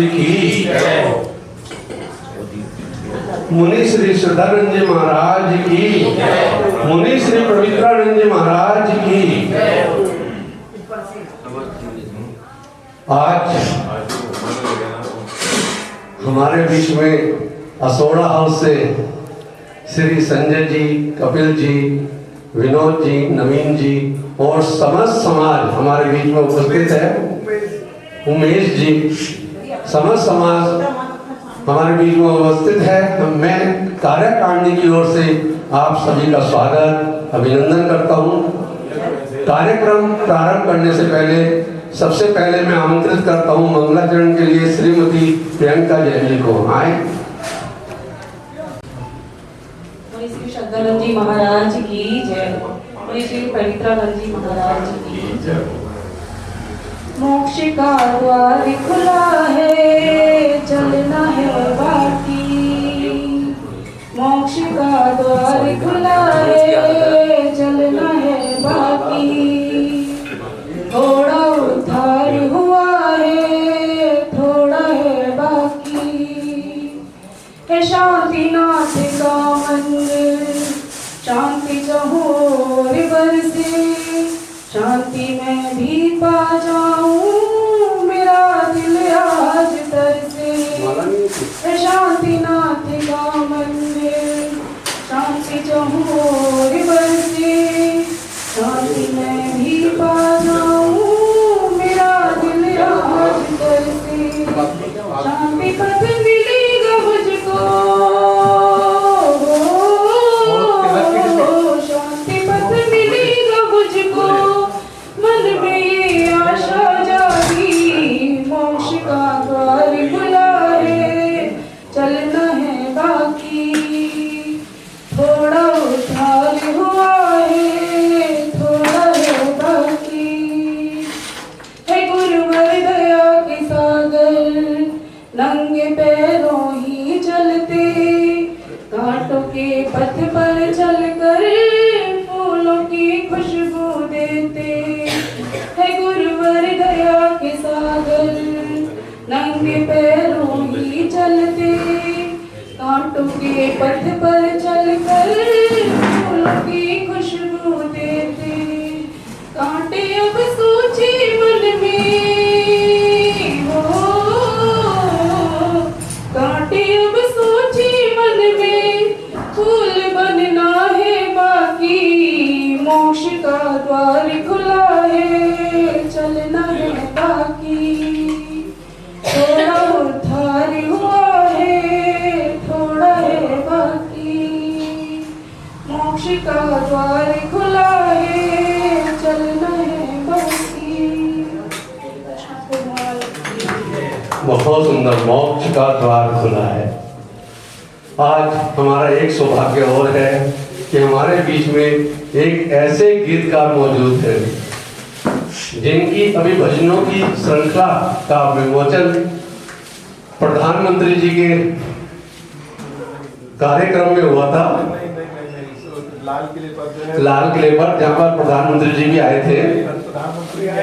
की मुनि श्री श्रद्धानंद जी महाराज की, मुनि श्री पवित्रानंद जी महाराज की। आज हमारे बीच में असोड़ा हाउस से श्री संजय जी, कपिल जी, विनोद जी, नवीन जी और समस्त समाज हमारे बीच में उपस्थित है। उमेश जी, समस्त समाज हमारे बीच में उपस्थित है। मैं कार्यकारिणी की ओर से आप सभी का स्वागत अभिनंदन करता हूं। कार्यक्रम प्रारंभ करने से पहले सबसे पहले मैं आमंत्रित करता हूं मंगलाचरण के लिए श्रीमती प्रियंका जैन जी को। आए। श्री श्रद्धानंद जी महाराज की जय। श्री पवित्रानंद जी महाराज की जय। मोक्ष का द्वार खुला है, चलना है बाकी। मोक्ष का द्वार खुला है, चलना है बाकी। थोड़ा उद्धार हुआ है, थोड़ा है बाकी। है शांतिनाथ का मंदिर, शांति चहुओर बरसे। शांति में भी पा जाऊं, मेरा दिल आज तरसे। है शांतिनाथ का मंदिर, शांति चहुओर बरसे। शांति में भी पा जाऊं, मेरा दिल आज तरसे। शांति पथ मिलेगा मुझको, शांति पथ मिलेगा मुझको। मन में ये आशा जागी, मोक्ष का द्वार खुला है, चलना है बाकी। थोड़ा उद्धार हुआ है, थोड़ा है बाकी। है गुरुवर दया के सागर, नंगे पैरों ही चलते। कांटों के पथ पर चलकर फूलों की खुशबू देते। है गुरुवर दया के सागर, नंगे पैरों ही चलते। कांटों के पथ पर चलकर फूलों की खुशबू देते। कांटे अब सोचे मन में हो, कांटे अब सोचे मन में, फूल बनना है बाकी। मोक्ष का द्वार खुला है, चलना है बाकी। थोड़ा उद्धार हुआ है, थोड़ा है बाकी। मोक्ष का द्वार खुला है, चलना है बाकी। बहुत सुंदर, मोक्ष का द्वार खुला है। आज हमारा एक सौभाग्य और है कि हमारे बीच में एक ऐसे गीतकार मौजूद है जिनकी अभी भजनों की श्रृंखला का विमोचन प्रधानमंत्री जी के कार्यक्रम में हुआ था, लाल किले पर, जहाँ पर प्रधानमंत्री जी भी आए थे।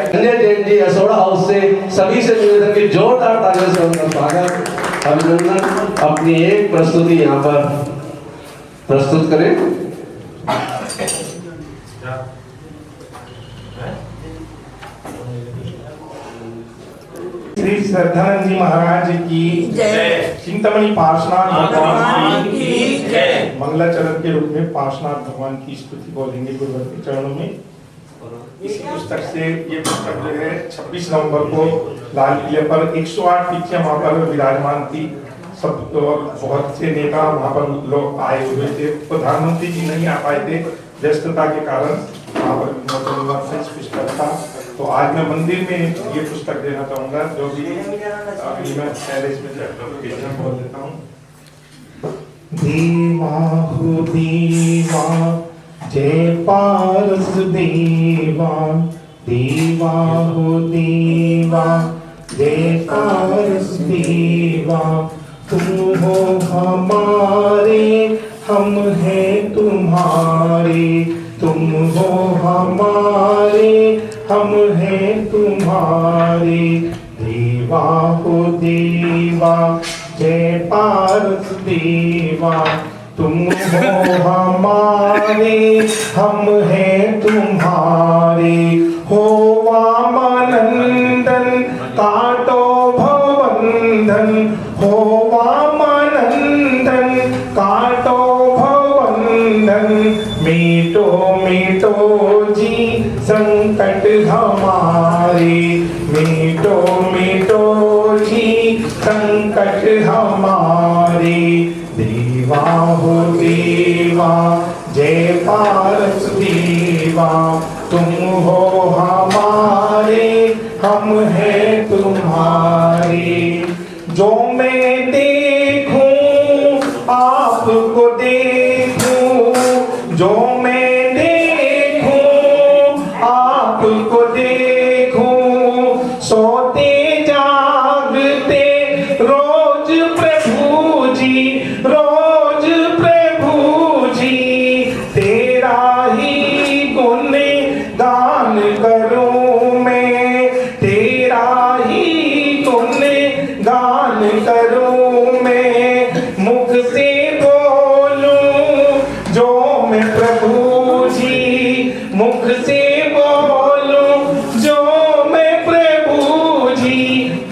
संजय जैन जी असोड़ा हाउस से सभी से निवेदन की जोरदार तालियों से उनका स्वागत अभिनंदन। अपनी एक प्रस्तुति यहाँ पर प्रस्तुत करें। श्री श्रद्धानंद जी महाराज की जय। चिंतामणि पार्श्वनाथ भगवान की जय। मंगलाचरण के रूप में पार्श्वनाथ भगवान की स्तुति बोलेंगे गुरुवर के चरणों में। इस पुस्तक से, ये पुस्तक जो है 26 नवंबर को लाल किले पर 108 तिथियां वहाँ पर विराजमान थी। सब तो बहुत से नेता वहाँ पर लोग आए हुए थे। प्रधानमंत्री जी नहीं आ पाए थे व्यस्तता के कारण, वहाँ पर पुस्तक था। तो आज मैं मंदिर में ये पुस्तक देना चाहूँगा, जो भी मैं पहले इसमें बोल देता हूँ। देवा हो देवा, जय पारस देवा। देवा हो देवा, जय पारस देवा। तुम हो हमारे, हम हैं तुम्हारे। तुम हो हमारे, हम हैं तुम्हारे। देवा हो देवा जय पारस देवा, तुम हो हमारे हम हैं तुम्हारे, हो वामानंदन काटो भवबंधन, हो वामानंदन काटो भवबंधन, मिटो मिटो जी संकट हमारे, मिटो मिटो जी संकट हमारे। देवा हो देवा जय पारस देवा, तुम हो हमारे हम हैं तुम्हारे। जो मैं देखूं आपको देखूं, जो मैं देखूं आपको देखूं, सोते जागते रोज प्रभु जी, रोज प्रभु जी, तेरा ही गुण गान करूं मैं, तेरा ही गुण गान करूं मैं, मुख से बोलूं जो मैं प्रभु जी, मुख से बोलूं जो मैं प्रभु जी,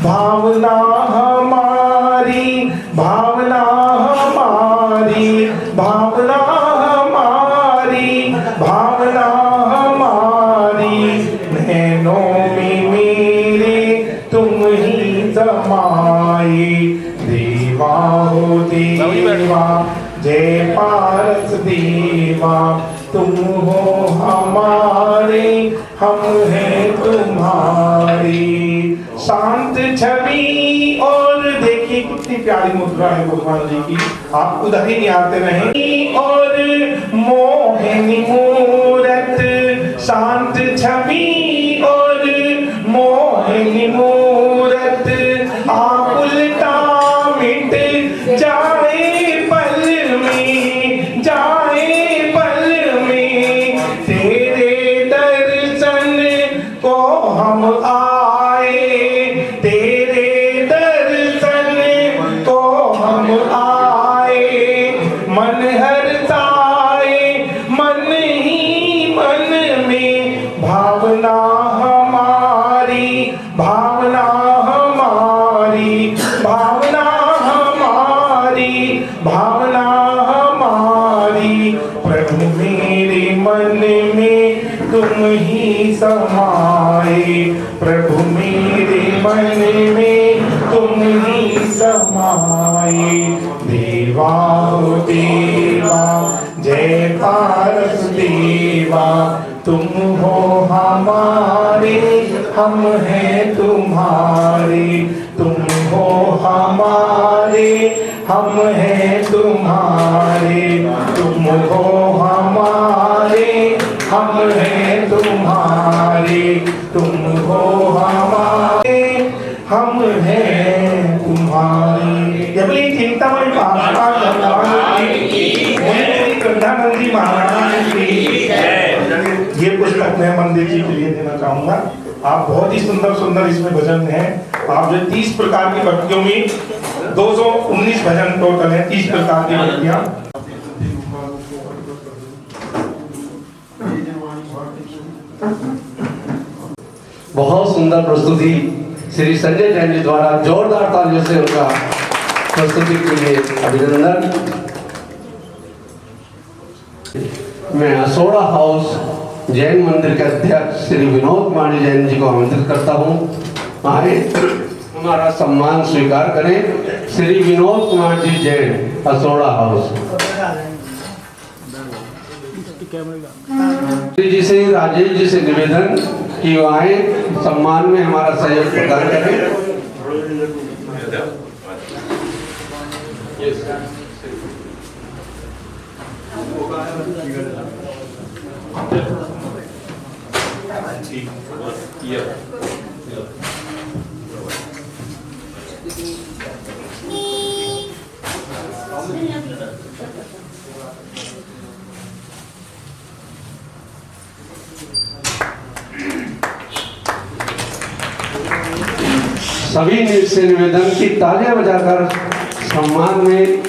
भावना हमारी, भावना हमारी, भावना हमारी, भावना हमारी, नैनों में मेरे तुम ही समाए। देवा हो देवा जय पारस देवा, तुम हो हमारे हम हैं तुम्हारे। शांत छवि और देखिए कितनी प्यारी मुद्रा है भगवान जी की, आप उधर ही निहारते रहें। और मोहिनी मूरत, शांत छवि और मोहिनी मूरत, आप उल्टा मिट जाए पल में, जाए पल में, तेरे दर्शन को हम आए, तेरे दर्शन को हम आए, मन हरसाए मन ही मन में, भावना हमारी, भावना हमारी, भावना हमारी, भावना हमारी, प्रभु मेरे मन में तुम ही समाए, प्रभु मेरे मन में तुम ही समाए। देवा हो देवा जय पारस देवा, तुम हो हमारे हम हैं तुम्हारे, तुम हो हमारे हम हैं तुम्हारे, तुम हो हमारे हम हैं तुम्हारे, तुम हो हमारे हम हैं तुम्हारे। जब ये चिंतामणि पार्षद भगवान की श्रद्धानंद जी महाराज की ये पुस्तक मैं मंदिर जी के लिए देना चाहूंगा। आप बहुत ही सुंदर सुंदर इसमें भजन हैं। आप जो 30 प्रकार की भक्तियों में 219 भजन टोटल है, 30 प्रकार की भक्तियां। बहुत सुंदर प्रस्तुति श्री संजय जैन जी द्वारा, जोरदार तालियों से उनका प्रस्तुति के लिए अभिनंदन। मैं असोड़ा हाउस जैन मंदिर के अध्यक्ष श्री विनोद कुमार जैन जी को आमंत्रित करता हूँ, आए हमारा सम्मान स्वीकार करें। श्री विनोद कुमार जी जैन, असोड़ा हाउस। जी से राजेश जी से निवेदन कि वो आए, सम्मान में हमारा सहयोग प्रदान करें। सभी से निवेदन की तालियां बजाकर सम्मान में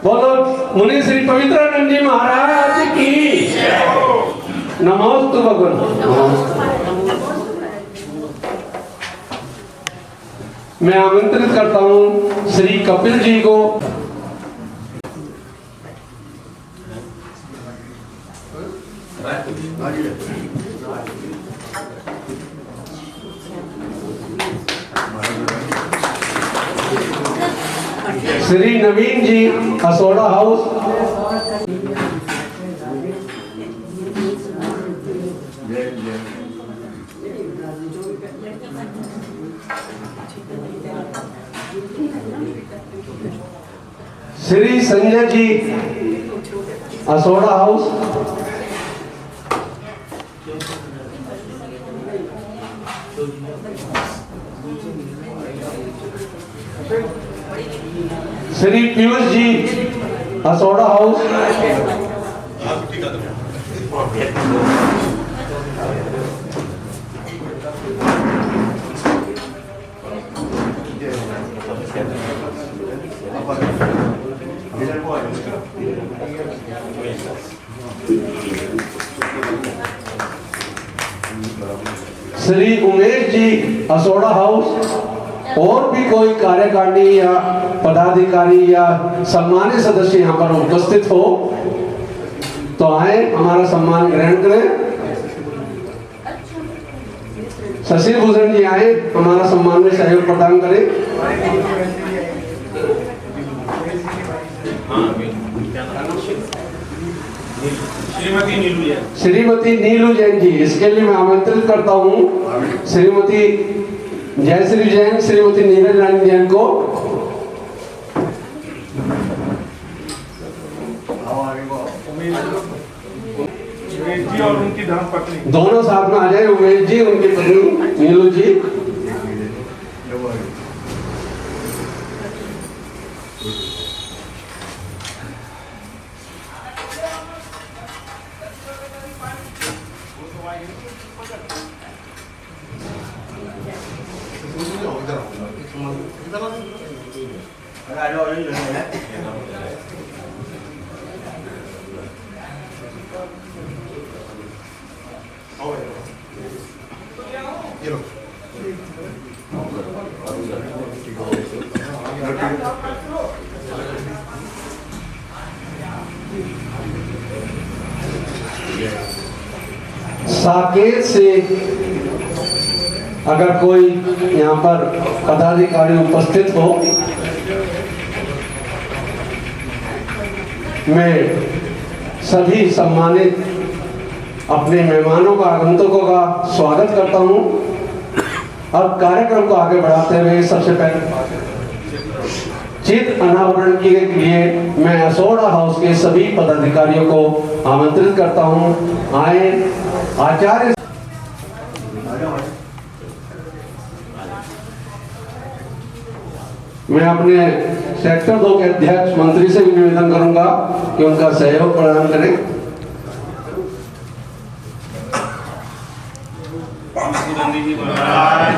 बोलो मुनि श्री पवित्रानंद जी महाराज की नमोस्तु भगवान। मैं आमंत्रित करता हूं श्री कपिल जी को। श्री नवीन जी असोड़ा house, Shri Sanjay ji असोड़ा house, Shri Piyush ji असोड़ा house, Shri Umesh ji असोड़ा house. और भी कोई कार्यकारिणी या पदाधिकारी या सम्मानित सदस्य यहाँ पर उपस्थित हो तो आए, हमारा सम्मान ग्रहण करें। शशि भूषण जी आए, हमारा सम्मान में सहयोग प्रदान करें। श्रीमती नीलू जैन जी, इसके लिए मैं आमंत्रित करता हूँ श्रीमती जयश्री जैन, श्रीमती नीरज रानी जैन को। जी और उनकी धर्मपत्नी दोनों साथ में आ जाए, उमेश जी उनकी पत्नी नीलू जी। साकेत से अगर कोई यहाँ पर पदाधिकारी उपस्थित हो, मैं सभी सम्मानित अपने मेहमानों का, आगंतुकों का स्वागत करता हूँ। अब कार्यक्रम को आगे बढ़ाते हुए सबसे पहले चित्र अनावरण के लिए मैं असोड़ा हाउस के सभी पदाधिकारियों को आमंत्रित करता हूँ। आए आचार्य। मैं अपने सेक्टर 2 के अध्यक्ष मंत्री से भी निवेदन करूंगा कि उनका सहयोग प्रदान करें।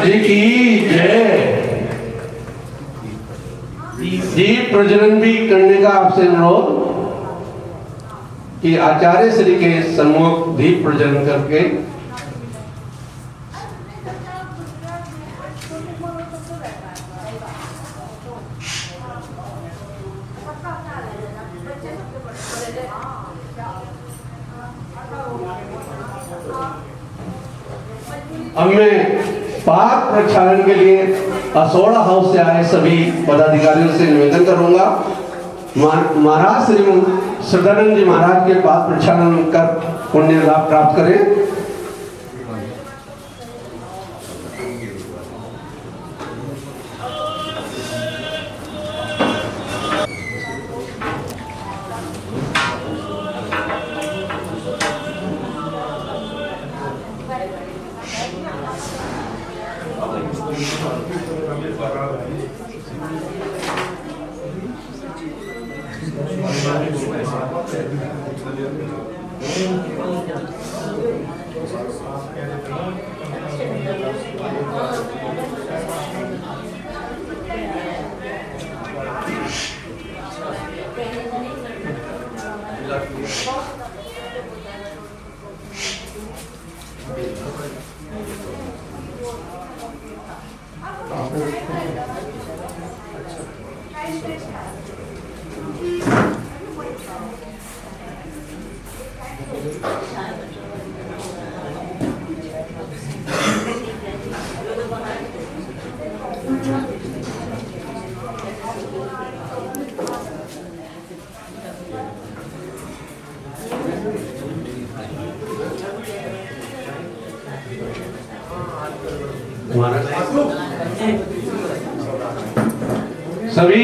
जी की जय। दीप प्रज्वलन भी करने का आपसे अनुरोध कि आचार्य श्री के सम्मुख दीप प्रज्वलन करके अब मैं पाक प्रक्षालन के लिए असोड़ा हाउस से आए सभी पदाधिकारियों से निवेदन करूंगा, महाराज श्री सदानंद जी महाराज के पाक प्रक्षालन कर पुण्य लाभ प्राप्त करें। सभी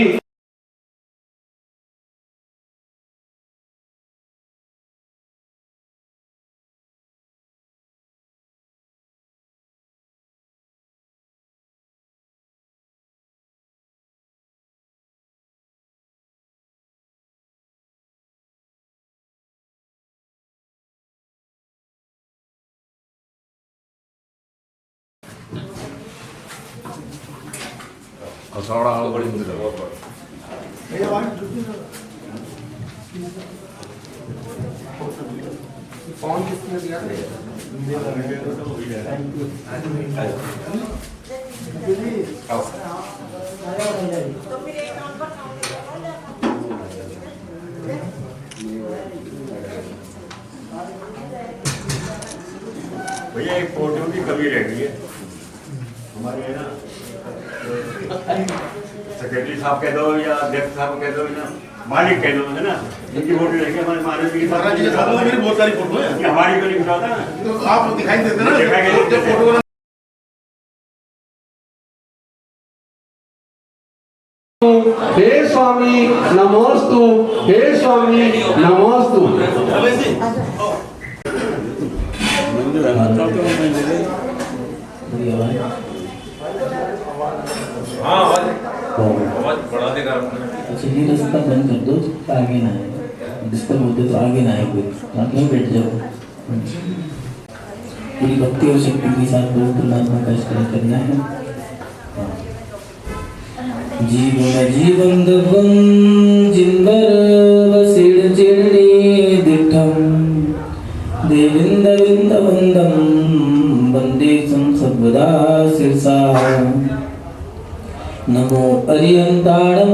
असौड़ा बड़ी भैया एक फोटो की कमी रह गई है हमारे है ना सेक्रेटरी साहब कह दो या अध्यक्ष साहब कह दो या मालिक कह दो है ना इनकी फोटो रह गई हमारे महाराज जी के साथ मेरी बहुत सारी फोटो है हमारी को नहीं बताता ना तो आप दिखाई देते ना दिखाई देते। जब फोटो हे स्वामी नमोस्तु, हे स्वामी नमोस्तु। हाँ आवाज बढ़ा देगा अच्छा ये रास्ता बंद कर दो, आगे ना आए, डिस्टर्ब होते तो आगे ना आए कोई, आप यहीं बैठ जाओ। पूरी भक्ति और शक्ति के साथ प्रभु परमात्मा का स्मरण करना है। जीवन जीवन दबं जिंदर बसिड़ चिड़नी दिठम देविंद विंद वंदम वंदे संसर्वदा शिरसा। नमो अरियंताणं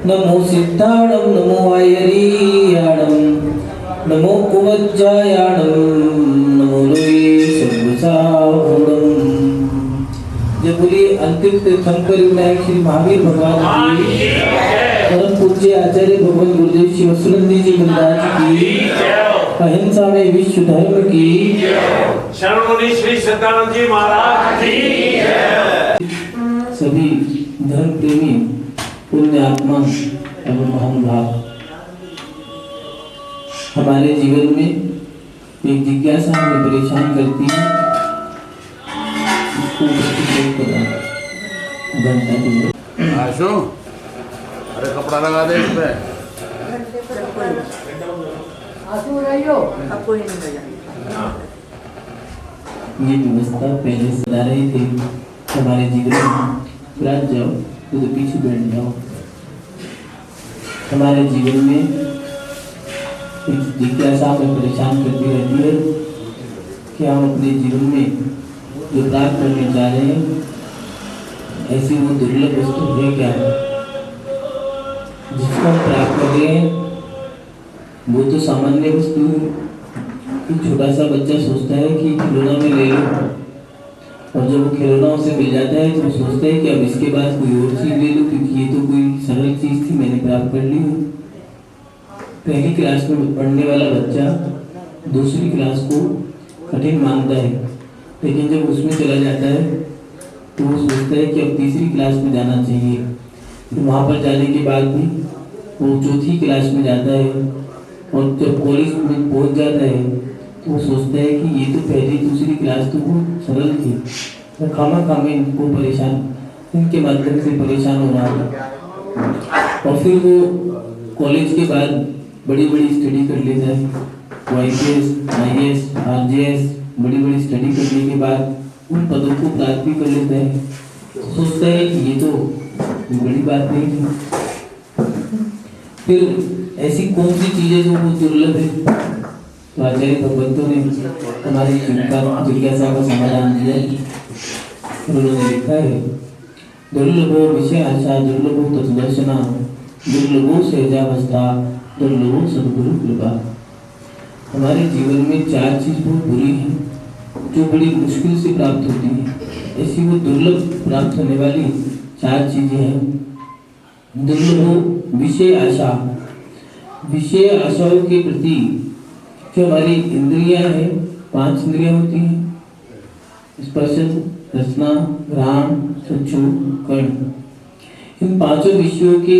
नमो सिद्धाणं नमो आयरीयाणं नमो कुवज्जायाणं नमो लोये सर्वसाहुणं। जय बोलिए अंतिम तीर्थंकर विनायक श्री महावीर भगवान की, परम पूज्य आचार्य भगवान गुरुदेव श्री वसुनंदी जी महाराज की, अहिंसा में विश्व धर्म की, शरण मुनि श्री सत्यानंद जी महाराज की। सभी धर्म प्रेमी पुण्य आत्मा एवं महान भाव, हमारे जीवन में एक जिज्ञासा हमें परेशान करती है, इसको घंटा दूर। आशु अरे कपड़ा लगा दे इस पे। ये व्यवस्था पहले से ला रही थी हमारे जीवन में। बैठ जाओ तो पीछे बैठ जाओ। हमारे जीवन में एक जिज्ञासा हमें परेशान करती रहती है कि हम अपने जीवन में जो प्राप्त करने जा रहे हैं ऐसी वो दुर्लभ वस्तु है क्या, जिसको हम प्राप्त कर रहे हैं वो तो सामान्य वस्तु। छोटा सा बच्चा सोचता है कि खिलौना में ले लो, और जब वो खिलौना उसे मिल जाता है तो वो सोचता है कि अब इसके बाद कोई और चीज़ ले लो, क्योंकि ये तो कोई सरल चीज़ थी, मैंने प्राप्त कर ली हूँ। पहली क्लास में पढ़ने वाला बच्चा दूसरी क्लास को कठिन मानता है, लेकिन जब उसमें चला जाता है तो वो सोचता है कि अब तीसरी क्लास में जाना चाहिए। फिर वहाँ पर जाने के बाद भी वो चौथी क्लास में जाता है, और जब कॉलेज में पहुँच जाता है तो वो सोचता है कि ये तो पहली दूसरी क्लास तो वो सरल थी, मैं खामा खामा इनको परेशान, इनके माध्यम से परेशान हो रहा था। और फिर वो कॉलेज के बाद बड़ी बड़ी स्टडी कर लेता है, IPS, IAS, RJS बड़ी बड़ी स्टडी करने के बाद उन पदों को प्राप्त भी कर लेता है, सोचता है कि ये तो बड़ी बात नहीं थी। फिर ऐसी कौन सी चीजें जो वो दुर्लभ है, तो आचार्य भगवंतों ने हमारी जिज्ञासा का समाधान दिया। उन्होंने लिखा है, दुर्लभो विषय आशा, दुर्लभो तत्दर्शना, दुर्लभो सहजावस्था, दुर्लभो सद्गुरु कृपा। हमारे जीवन में 4 चीज बहुत बुरी हैं जो बड़ी मुश्किल से प्राप्त होती है। ऐसी वो दुर्लभ प्राप्त होने वाली 4 चीजें हैं। दुर्लभ विषय आशा, विषय आशाओं के प्रति जो हमारी इंद्रियां हैं, 5 इंद्रियां होती हैं, स्पर्श, रसना, घ्राण, चक्षु, कर्ण। इन 5 विषयों के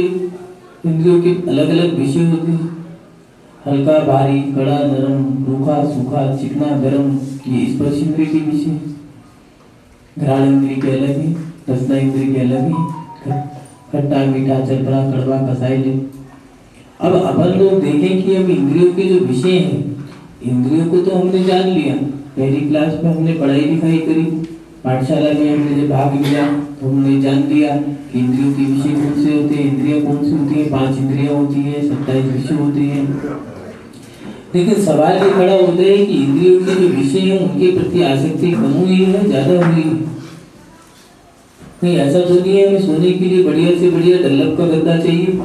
इंद्रियों के अलग अलग विषय होते हैं। हल्का, भारी, कड़ा, नरम, रूखा, सूखा, चिकना, गरम, ये स्पर्श इंद्रिय के विषय। घ्राण इंद्रिय के अलग है, रसना इंद्रिय के अलग है, खट्टा, मीठा, चरपरा, कड़वा, कसाइले। अब अपन लोग देखें कि अब इंद्रियों के जो विषय हैं, इंद्रियों को तो हमने जान लिया, पहली क्लास में हमने पढ़ाई लिखाई करी, पाठशाला में हमने जब भाग लिया तो हमने जान लिया कि इंद्रियों के विषय कौन से होते हैं, इंद्रियां कौन सी होती हैं, 5 इंद्रियां होती हैं, 27 विषय होते हैं। लेकिन सवाल ये खड़ा होता है कि इंद्रियों के जो विषय हैं उनके प्रति आसक्ति कम हुई है, ज्यादा हुई है? नहीं, ऐसा तो नहीं है हमें सोने के लिए बढ़िया से बढ़िया डल्लभ का गद्दा चाहिए,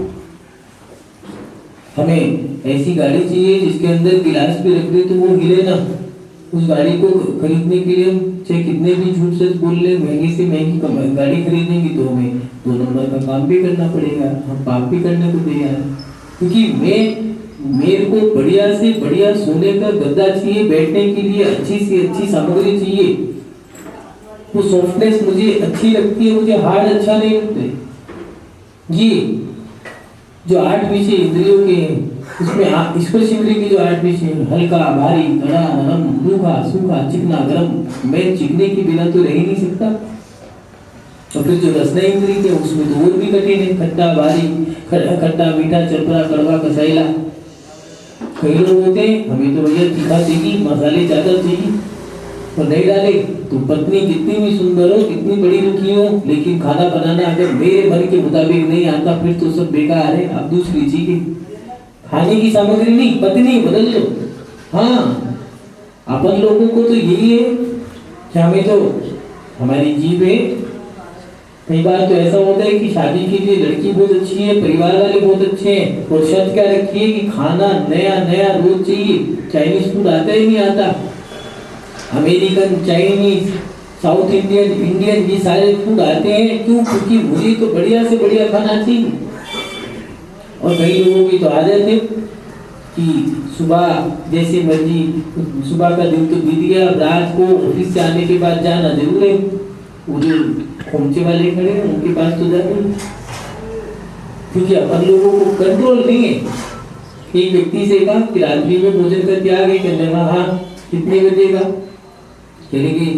हमें ऐसी गाड़ी चाहिए जिसके अंदर गिलास भी रख दे तो वो हिले ना। उस गाड़ी को खरीदने के लिए हम चाहे कितने भी झूठ सच बोल ले, महंगी से महंगी गाड़ी खरीदेंगे तो हमें 2 नंबर का काम भी करना पड़ेगा, हम पाप भी करने को तैयार हैं। क्योंकि मेरे को बढ़िया से बढ़िया सोने का गद्दा चाहिए, बैठने के लिए अच्छी से अच्छी सामग्री चाहिए, वो सॉफ्टनेस मुझे अच्छी लगती है, मुझे हार्ड अच्छा नहीं लगता। ये जो 8 विषय इंद्रियों के हैं उसमें स्पर्श इंद्रिय की जो 8 विषय हैं, हल्का, भारी, कड़ा, नरम, रूखा, सूखा, चिकना, गरम, मैं चिकने के बिना तो रह ही नहीं सकता। और फिर जो रसना इंद्रिय के उसमें तो और भी कठिन है, खट्टा, भारी, खट्टा, मीठा, चरपरा, कड़वा, कसाइला। कई लोग होते हैं हमें तो भैया तीखा चाहिए, मसाले ज्यादा चाहिए, और नहीं डाले तो पत्नी कितनी भी सुंदर हो, कितनी बड़ी रुखी हो, लेकिन खाना बनाना अगर मेरे मन के मुताबिक नहीं आता फिर तो सब बेकार है। अब दूसरी चीज खाने की सामग्री नहीं, पत्नी बदल लो। हाँ, अपन लोगों को तो यही है कि हमें तो हमारी जीभ है। कई बार तो ऐसा होता है कि शादी के लिए लड़की बहुत अच्छी है, परिवार वाले बहुत अच्छे हैं, और शर्त क्या रखी है कि खाना नया नया रोज चाहिए। चाइनीज फूड आता ही नहीं आता, American, Chinese, south Indian, Indian, ये सारे फूड आते हैं। क्यों? क्योंकि मुझे तो बढ़िया से बढ़िया खाना चाहिए। और कई लोगों की तो आदत है कि सुबह जैसे मर्जी, सुबह का दिन तो बीत गया, रात को ऑफिस से आने के बाद जाना जरूर है। वो जो खोमचे वाले खड़े हैं उनके पास तो जाते हैं, क्योंकि अपन लोगों को कंट्रोल नहीं है। एक व्यक्ति से कहा कि रात्रि में भोजन करके आ गए, कहने लगा हाँ कितने बजे का, चले गए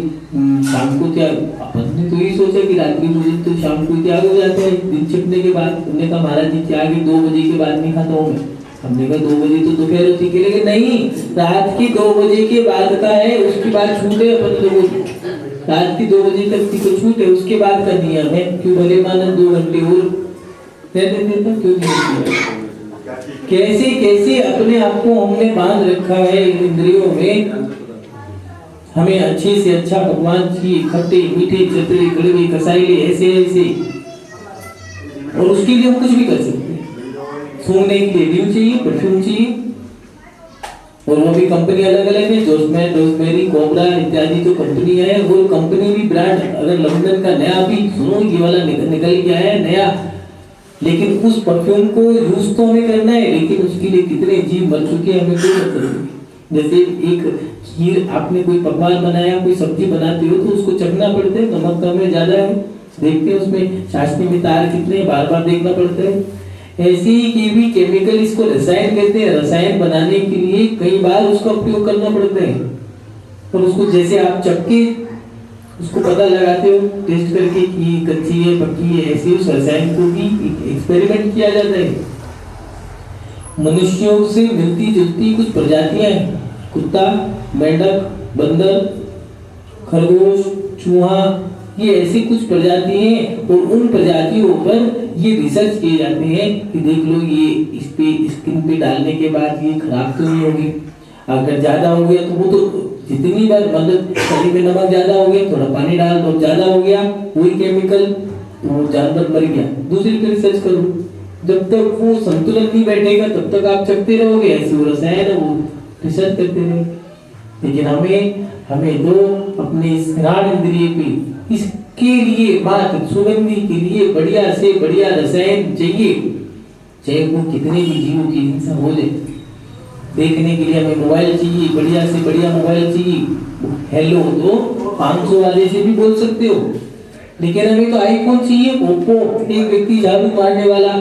शाम को त्याग। अपन ने तो यही सोचा कि रात्रि भोजन तो शाम को त्याग हो जाता है दिन छिपने के बाद। हमने कहा महाराज जी त्याग 2 बजे के बाद नहीं खाता हूँ मैं। हमने कहा 2 बजे तो दोपहर होती है, लेकिन नहीं, रात की 2 बजे के बाद का है, उसके बाद छूट है अपन लोगों को। रात की 2 बजे तक की तो छूट है, उसके बाद का नियम है। क्यों भले मानन 2 घंटे और दे देते तो क्यों नहीं? कैसे कैसे अपने आप को हमने बांध रखा है इन इंद्रियों में। हमें अच्छे से अच्छा भगवान चाहिए, खट्टे मीठे चटरे कड़वे कसाइले ऐसे ऐसे, और उसके लिए हम कुछ भी कर सकते हैं। सूंघने के लिए ड्यू चाहिए, परफ्यूम चाहिए, और वो भी कंपनी अलग अलग है, जोसमैन, रोजमेरी, कोबरा इत्यादि जो कंपनी है। वो कंपनी भी ब्रांड, अगर लंदन का नया भी सुनो ये वाला निकल गया है नया, लेकिन उस परफ्यूम को यूज तो हमें करना है, लेकिन उसके लिए कितने जीव मर चुके हैं हमें कोई मतलब नहीं। जैसे एक खीर, आपने कोई पकवान बनाया, कोई सब्जी बनाते हो तो उसको चखना पड़ता है, नमक कम है ज्यादा है, देखते हैं उसमें चाशनी में तार कितने, बार बार देखना पड़ता है। ऐसे ही की भी केमिकल, इसको रसायन कहते हैं, रसायन बनाने के लिए कई बार उसका उपयोग करना पड़ता है। और उसको जैसे आप चख के उसको पता लगाते हो टेस्ट करके कि कच्ची है पक्की है, ऐसे उस रसायन को भी एक्सपेरिमेंट किया जाता है। मनुष्यों से मिलती जुलती कुछ प्रजातियां हैं, कुत्ता, मेंढक, बंदर, खरगोश, चूहा, ये ऐसी कुछ प्रजाति हैं और उन प्रजातियों पर ये रिसर्च किए जाते हैं कि देख लो ये इस पे स्किन पे डालने के बाद ये खराब तो नहीं होगी। अगर ज्यादा हो गया तो वो तो जितनी बार मतलब शरीर में नमक ज्यादा हो गया, थोड़ा पानी डाल दो, ज्यादा हो गया वही केमिकल तो वो जानवर मर गया, दूसरी पे रिसर्च करो। जब तक वो संतुलन नहीं बैठेगा तब तक आप चखते रहोगे, ऐसे वो रसायन वो रिसर्च करते रहोगे। लेकिन हमें तो अपने इस घ्राण इंद्रिय पे इसके लिए मात्र सुगंधी के लिए बढ़िया से बढ़िया रसायन चाहिए, चाहे वो कितने भी जीवों की हिंसा हो जाए। देखने के लिए हमें मोबाइल चाहिए, बढ़िया से बढ़िया मोबाइल चाहिए। हेलो तो 500 वाले से भी बोल सकते हो, लेकिन हमें तो आईफोन चाहिए। ओप्पो, एक व्यक्ति झाड़ू मारने वाला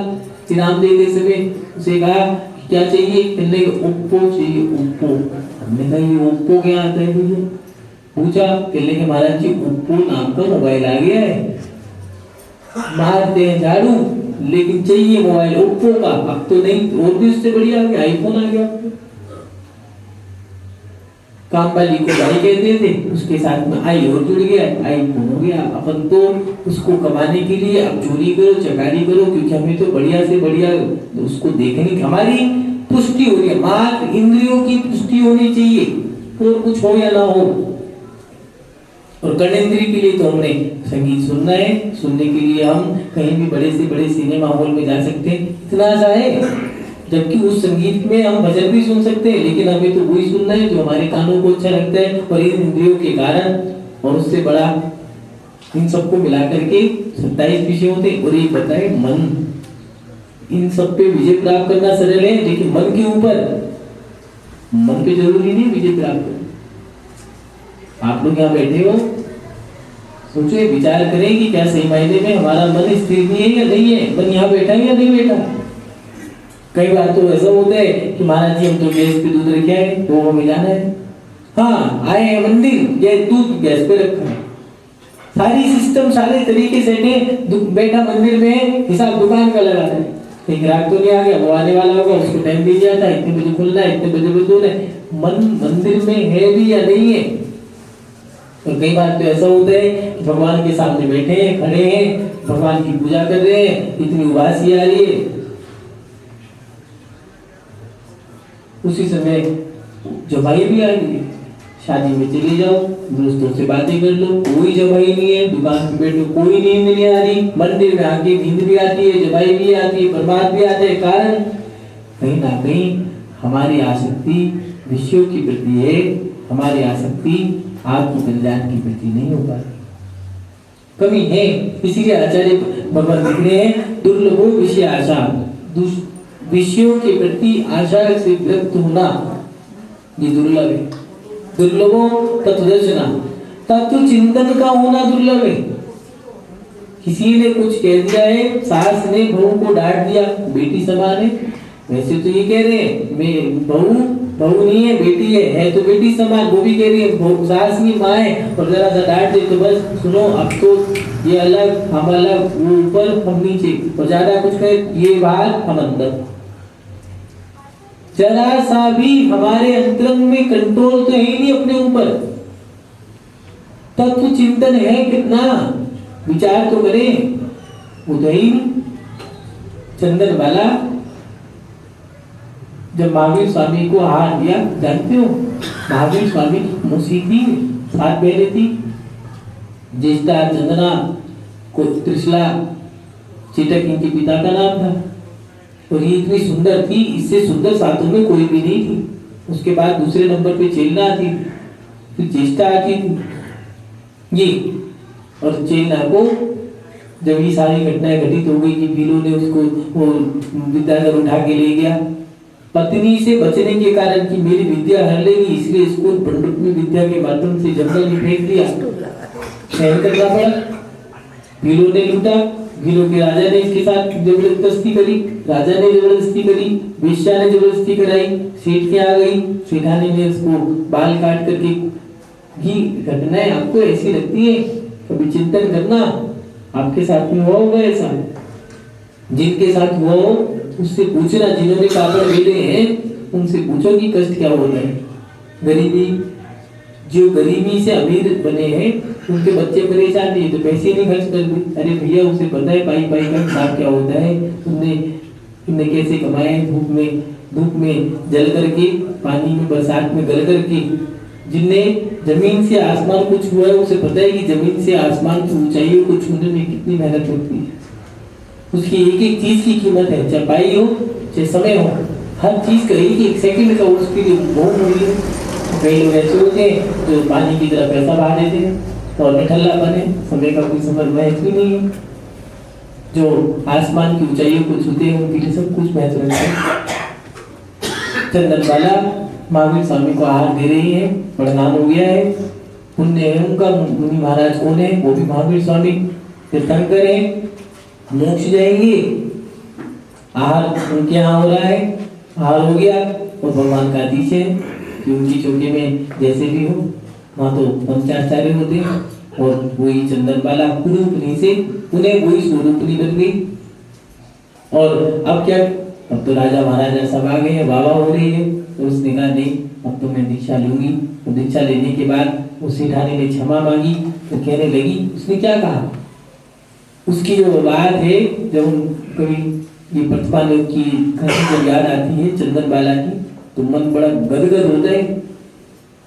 इनाम देते समय उसे कहा क्या चाहिए, कहने ओप्पो चाहिए, ओप्पो। हमने कहा ये ओप्पो क्या आता है मुझे पूछा, कहने के महाराज जी ओप्पो नाम का मोबाइल आ गया है, मारते हैं झाड़ू लेकिन चाहिए मोबाइल ओप्पो का। अब तो नहीं, और भी उससे बढ़िया आ गया, आईफोन आ गया। काम वाली को भाई कहते थे, उसके साथ में आई और जुड़ गया, आईफोन हो गया। अपन तो उसको कमाने के लिए अब चोरी करो, चकारी करो, क्योंकि हमें तो बढ़िया से बढ़िया उसको देखने की हमारी पुष्टि हो रही है। मात्र इंद्रियों की पुष्टि होनी चाहिए, और कुछ हो या ना हो। और कर्णेंद्रिय के लिए तो हमने संगीत सुनना है, सुनने के लिए हम कहीं भी बड़े से बड़े सिनेमा हॉल में जा सकते हैं, इतना आशा है। जबकि उस संगीत में हम भजन भी सुन सकते हैं, लेकिन हमें तो वही सुनना है जो हमारे कानों को अच्छा लगता है। और इन इंद्रियों के कारण और उससे बड़ा इन सबको मिला करके 27 विषय होते हैं। और ये बताए मन, इन सब पे विजय प्राप्त करना सरल है, लेकिन मन के ऊपर, मन पे जरूरी नहीं विजय प्राप्त करना। आप लोग यहाँ बैठे हो, सोचो विचार करें कि क्या सही मायने में हमारा मन स्थिर भी है या नहीं है, मन यहाँ बैठा है या नहीं बैठा। कई बार तो ऐसा होता है कि महाराज जी हम तो गैस पे दूध रखे आए, वो हमें जाना है। हाँ आए हैं मंदिर, ये दूध गैस पे रखा है, सारी सिस्टम सारे तरीके से बैठा मंदिर में, हिसाब दुकान का लगा है। एक ग्राहक तो नहीं आ गया, वो आने वाला होगा, उसको टाइम दे दिया था, इतने बजे खुलना है, इतने बजे बंद होना है। मन मंदिर में है भी या नहीं है। और कई बार तो ऐसा होता है कि भगवान के सामने बैठे हैं, खड़े हैं, भगवान की पूजा कर रहे हैं, इतनी उदासी आ रही है, उसी समय जवाई भी आ रही है। शादी में चले जाओ, दोस्तों से बातें कर लो, कोई जवाई नहीं है, दुकान पे बैठो कोई नींद नहीं आ रही, मंदिर में आके नींद भी आती है, जवाई भी आती है, बर्बाद भी आते हैं। कारण कहीं ना कहीं हमारी आसक्ति विषयों की प्रति है, हमारी आसक्ति आत्म कल्याण की प्रति नहीं हो पाती, कमी है। इसीलिए आचार्य भगवान लिख रहे हैं दुर्लभो विषय आशा, विषयों के प्रति आशा से व्यक्त होना ये दुर्लभ है। दुर्लभो तत्वदर्शना, तत्व चिंतन का होना दुर्लभ है। किसी ने कुछ कह दिया है, सास ने बहू को डांट दिया, बेटी समान है, वैसे तो ये कह रहे हैं मैं बहू नहीं है, बेटी है तो बेटी समान, वो भी कह रही है सास की माँ है, और जरा सा डांट दे तो बस सुनो अब तो ये अलग हम अलग, वो ऊपर हम नीचे, और ज्यादा कुछ कहे ये बाहर हम अंदर। जरा सा भी हमारे अंतरंग में कंट्रोल तो है ही नहीं अपने ऊपर। तत्व चिंतन है कितना, विचार तो करें, वो तो ही नहीं। चंदन वाला जब महावीर स्वामी को हार दिया, जानते हो महावीर स्वामी की मौसी थी, 7 बहनें थी, ज्येष्ठा चंदना को त्रिशला चेटक इनके पिता का नाम था, और ये इतनी सुंदर थी, इससे सुंदर सातों में कोई भी नहीं थी। उसके बाद दूसरे नंबर पे चेलना आती, फिर ज्येष्ठा आती थी ये, और चेलना को जब ये सारी घटनाएं घटित हो गई कि भीलों ने उसको वो विद्याधर उठा के ले गया, पत्नी से बचने के कारण कि मेरी विद्या हर लेगी, इसलिए इसको पंडित में विद्या के माध्यम से जंगल में फेंक दिया, सहन करना पड़ा। भीलों ने लूटा, भीलों के राजा ने इसके साथ जबरदस्ती करी, राजा ने जबरदस्ती करी, वेश्या ने जबरदस्ती कराई, सेठ के आ गई, सेठानी ने उसको बाल काट करके। ये घटनाएं आपको ऐसी लगती है, कभी चिंतन करना आपके साथ में हुआ होगा ऐसा, जिनके साथ हुआ हो उससे पूछना, जिन्होंने पापड़ बेले हैं उनसे पूछो कि कष्ट क्या होता है। गरीबी जो गरीबी से अमीर बने हैं उनके बच्चे परेशान नहीं, तो पैसे नहीं खर्च कर दे। अरे भैया उसे पता है पाई पाई का हिसाब क्या होता है, तुमने कैसे कमाए, धूप में जल करके, पानी में बरसात में गल करके। जिनने जमीन से आसमान को छुआ है उसे पता है कि जमीन से आसमान की ऊंचाइयों को छूने में कितनी मेहनत होती है। उसकी एक एक चीज की कीमत है, चाहे पाई हो चाहे समय हो, हर चीज का एक सेकंड का उसके लिए बहुत मूल्य है। कई लोग ऐसे होते हैं जो पानी की तरह पैसा बहा देते हैं और निठल्ला बने, समय का कोई समझ महत्व ही नहीं है। जो आसमान की ऊंचाइयों को छूते हैं उनके लिए सब कुछ महत्व रखते हैं। चंदनबाला महावीर स्वामी को आहार दे रही है, प्रणाम हो गया है, पुण्य है उनका। मुनि महाराज कौन है, वो भी महावीर स्वामी। तीर्थंकर है, मोक्ष जाएंगे, आहार उनके यहाँ हो रहा है, आहार हो गया और भगवान का आदेश है कि उनकी चौकी में जैसे भी हो वहाँ तो पंचाचार्य होते हैं और वही चंदनबाला कुरूपनी से उन्हें वही स्वरूपनी बन गई। और अब क्या, अब तो राजा महाराजा सब आ गए हैं, बाबा हो रही है, तो उसने कहा नहीं अब तो मैं दीक्षा लूंगी। तो दीक्षा लेने के बाद उस सेठानी ने क्षमा मांगी, तो कहने लगी, उसने क्या कहा, उसकी जो बात है, जब कभी ये प्रतिभा की जब याद आती है चंदनबाला की, तो मन बड़ा गदगद होता है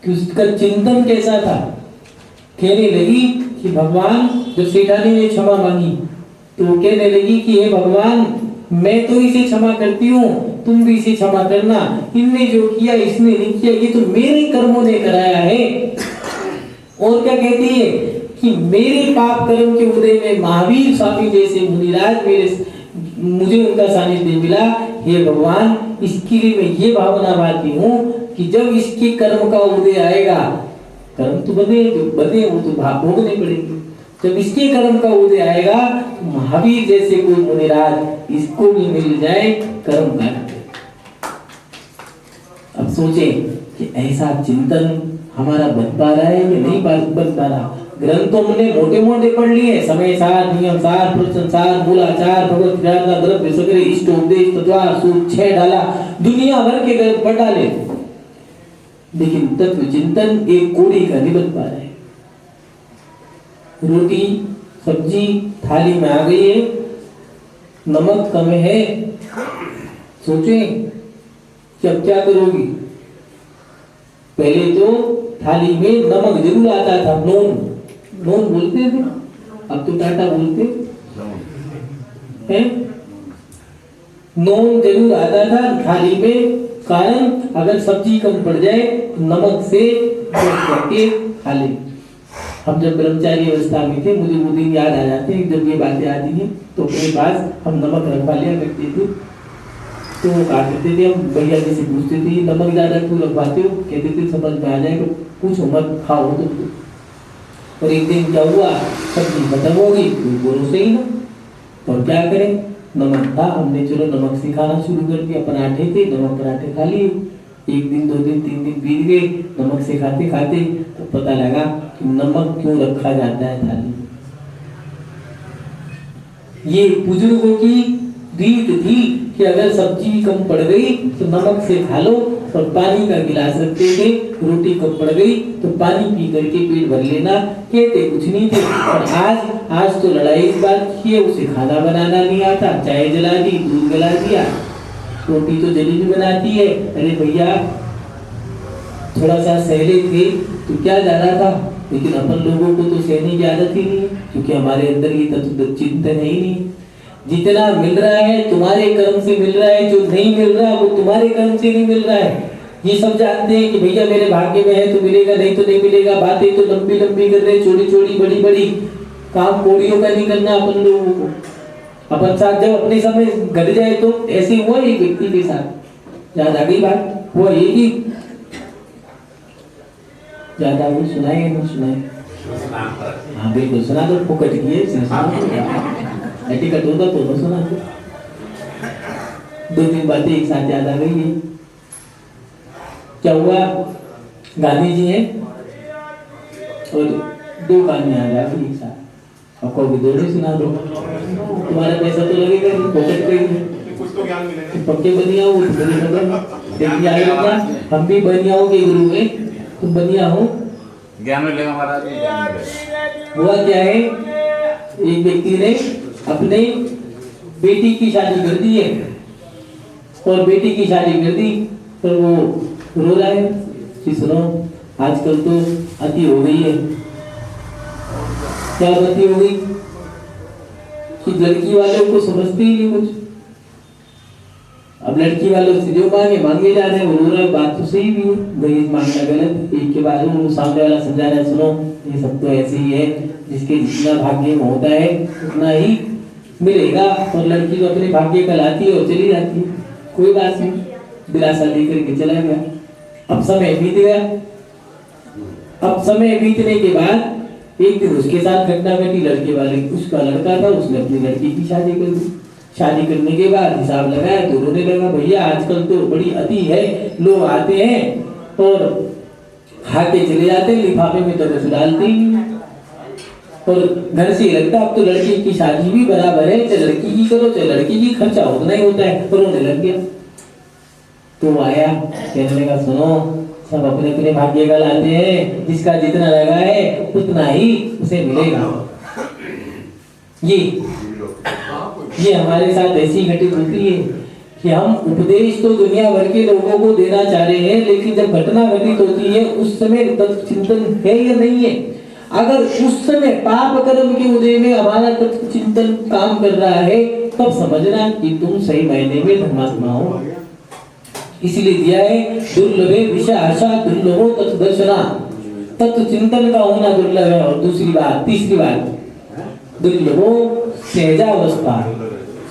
कि उसका चिंतन कैसा था। कहने लगी कि भगवान, जब सेठानी ने क्षमा मांगी तो वो कहने लगी कि हे भगवान, मैं तो इसे क्षमा करती हूँ, तुम भी इसे क्षमा करना। इनने जो किया इसने नहीं किया, ये तो मेरे कर्मों ने कराया है। और क्या कहती है कि मेरे पाप कर्म के उदय में महावीर स्वामी जैसे मुनिराज मुझे उनका सानिध्य मिला। हे भगवान, इसके लिए मैं ये भावना बांधती हूँ कि जब इसके कर्म का उदय आएगा, कर्म तो बने वो तो भोगने पड़ेंगे, जब इसके कर्म का उदय आएगा तो महावीर जैसे कोई मुनिराज इसको भी मिल जाए कर्म का। अब सोचें कि ऐसा चिंतन हमारा बन पा रहा है कि नहीं बन पा रहा। ग्रंथों में मोटे मोटे पढ़ लिए, समय सार, नियम सार, प्रवचन सार, मूलाचार, भगवत ज्ञान, द्रव्य सगरे, इष्ट उपदेश, तत्वार, सूत्र 6 डाला, दुनिया भर के ग्रंथ पढ़ डाले, लेकिन तत्व चिंतन एक कोड़ी का नहीं बन पा रहा है। रोटी सब्जी थाली में आ गई है, नमक कम है, सोचे कि अब क्या करोगी। पहले तो थाली में नमक जरूर आता था, नून बोलते थे, अब तो टाटा बोलते हैं। नून जरूर आता था थाली में, कारण अगर सब्जी कम पड़ जाए तो नमक से करके खा ले। हम जब ब्रह्मचारी अवस्था में थे, मुझे वो दिन याद आ जाते हैं जब ये बातें आती हैं, तो अपने पास हम नमक रखवा लिया करते थे। तो वो कहा करते थे, हम भैया जी से पूछते थे नमक ज्यादा क्यों रखवाते हो, कहते थे समझ में आ जाए तो पूछो मत, खाओ तो। और एक दिन क्या हुआ, सब्जी खत्म हो गई, कोई भरोसा ही ना, और क्या करें, नमक था, हमने चलो नमक से खाना शुरू कर दिया। पराठे थे, नमक पराठे खा लिए। एक दिन 2 दिन 3 दिन बीत गए, नमक से खाते खाते तो पता लगा कि नमक क्यों रखा जाता है थाली में। ये बुजुर्गों की रीत थी कि अगर सब्जी कम पड़ गई तो नमक से खा लो, और पानी का गिलास रखते थे, रोटी कम पड़ गई तो पानी पी करके पेट भर लेना, कहते कुछ नहीं थे। और आज तो लड़ाई इस बात की है, उसे खाना बनाना नहीं आता, चाय जला दी, दूध गला दिया, रोटी तो जलेबी बनाती है। अरे भैया थोड़ा सा सहले थे तो क्या जा रहा था, लेकिन अपन लोगों को तो सहने की आदत ही नहीं है, क्योंकि हमारे अंदर ये तत्व चिंतन है ही नहीं। जितना मिल रहा है तुम्हारे कर्म से मिल रहा है, जो नहीं मिल रहा वो तुम्हारे कर्म से नहीं मिल रहा है। ये सब जानते हैं कि भैया मेरे भाग्य में है तो मिलेगा, नहीं तो नहीं मिलेगा। बातें तो लंबी लंबी कर रहे, छोटी छोटी बड़ी बड़ी, काम कोड़ियों का नहीं करना अपन लोगों को। अपन साथ जब अपने समय घट जाए तो ऐसे हुआ एक व्यक्ति के साथ, याद आ गई बात, हुआ ये कि ज्यादा वो सुनाए नहीं सुनाए, हाँ बिल्कुल सुना दो, फुकट किए टिकट होता तो न सुना दो। 2-3 बातें एक साथ याद आ गई है। क्या हुआ, गांधी जी हैं और 2 कहानियां याद आ गई एक साथ, आपको भी 2 ही सुना दो, तुम्हारा पैसा तो लगेगा नहीं, पॉकेट पे कुछ तो ज्ञान मिलेगा। पक्के बनिया हो देखिए, हम भी बनियाओं के गुरु हैं, तुम बनिया हो ज्ञान मिलेगा महाराज जी, ज्ञान मिलेगा। हुआ क्या है, एक व्यक्ति ने अपने बेटी की शादी कर दी है और बेटी की शादी कर दी पर वो रो रहा है कि सुनो आजकल तो अति हो गई है। क्या अति हो गई कि लड़की वालों को समझते ही नहीं कुछ। अब लड़की वालों से जो मांगे जा रहे हैं वो रो रहा है। बात तो सही भी है, दहेज मांगना गलत। एक के बाद वो सामने वाला समझा रहा है सुनो ये सब तो ऐसे ही है, जिसके जितना भाग्य में होता है उतना ही मिलेगा। और लड़की तो अपने भाग्य का लाती है और चली जाती है, कोई बात नहीं, दिलासा लेकर के चला गया। अब समय बीत गया। अब समय बीतने के बाद एक दिन उसके साथ घटना घटी। लड़के वाले उसका लड़का था, उसने अपनी लड़की की शादी कर दी। शादी करने के बाद हिसाब लगाया तो रोने लगा, भैया आजकल तो बड़ी अति है, लोग आते हैं और खाते चले जाते हैं, लिफाफे में तो कुछ डालते ही नहीं और घर से लगता अब तो लड़की की शादी भी बराबर है, चाहे लड़की की करो चाहे लड़की की, खर्चा उतना ही होता है। रोने लग गया तो आया, कहने लगा सुनो सब अपने अपने भाग्य का लाते हैं, जिसका जितना लगा है उतना ही उसे मिलेगा। ये हमारे साथ ऐसी घटित होती है कि हम उपदेश तो दुनिया भर के लोगों को देना चाह रहे हैं, लेकिन जब घटना घटित होती है उस समय तत्व चिंतन है या नहीं है। अगर उस समय पाप कर्म के उदय में हमारा तत्व चिंतन काम कर रहा है तब समझना कि तुम सही मायने में धर्मात्मा हो। इसलिए दिया है दुर्लभे विषय आशा दुर्लभो तत्व दर्शना, तत्व चिंतन का होना दुर्लभ है। और दूसरी बात, तीसरी बात, दुर्लभो सहजावस्था,